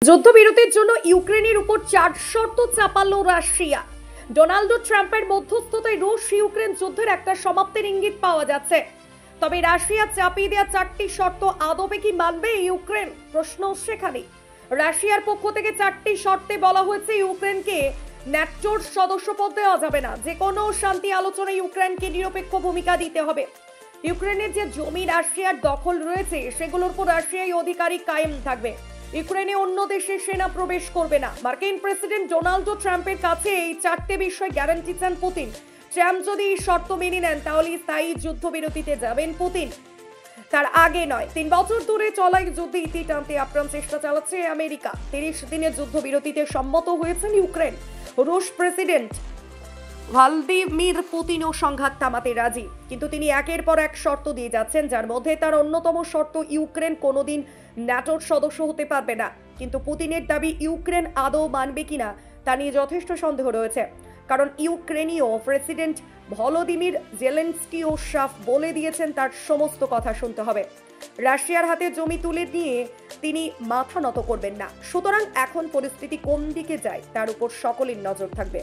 যুদ্ধবিরতির জন্য ইউক্রেনের উপর 4 শর্ত চাপালো রাশিয়া। ডোনাল্ড ট্রাম্পের মধ্যস্থতায় রুশ ইউক্রেন যুদ্ধের একটা সমাপ্তির ইঙ্গিত পাওয়া যাচ্ছে। তবে রাশিয়া চাপিয়ে দেওয়া 4টি শর্ত আদবে কি মানবে ইউক্রেন? প্রশ্ন সেখানে। রাশিয়ার পক্ষ থেকে 4টি শর্তে বলা হয়েছে ইউক্রেনকে ন্যাটোর সদস্যপদ দেওয়া যাবে না, যে কোনো শান্তি আলোচনায় ইউক্রেনকে নিরপেক্ষ ভূমিকা দিতে হবে। ইউক্রেনের যে জমি রাশিয়ার দখল রয়েছে সেগুলোর উপর রাশিয়াই অধিকারী কায়েম থাকবে। ইউক্রেনে অন্য দেশের সেনা প্রবেশ করবে না। মার্কিন প্রেসিডেন্ট ডোনাল্ড ট্রাম্পের কাছে এই 4টে বিষয় গ্যারান্টি চান পুতিন। ট্রাম্প যদি এই শর্ত মেনে নেন তাহলে স্থায়ী যুদ্ধবিরতিতে যাবেন পুতিন, তার আগে নয়। 3 বছর ধরে চলা যুদ্ধে ইতি টানতে আপ্রাণ চেষ্টা চালাচ্ছে আমেরিকা। 30 দিনের যুদ্ধবিরতিতে সম্মত হয়েছেন ইউক্রেন। রুশ প্রেসিডেন্ট ভ্লাদিমির পুতিনও সংঘাত থামাতে রাজি, কিন্তু তিনি একের পর এক শর্ত দিয়ে যাচ্ছেন, যার মধ্যে তার অন্যতম শর্ত ইউক্রেন কোনোদিন ন্যাটোর সদস্য হতে পারবে না। কিন্তু পুতিনের দাবি ইউক্রেন আদৌ মানবে কিনা তা নিয়ে যথেষ্ট সন্দেহ রয়েছে, কারণ ইউক্রেনীয় প্রেসিডেন্ট ভলোদিমির জেলেনস্কিও সাফ বলে দিয়েছেন তার সমস্ত কথা শুনতে হবে। রাশিয়ার হাতে জমি তুলে নিয়ে তিনি মাথা নত করবেন না। সুতরাং এখন পরিস্থিতি কোন দিকে যায় তার উপর সকলের নজর থাকবে।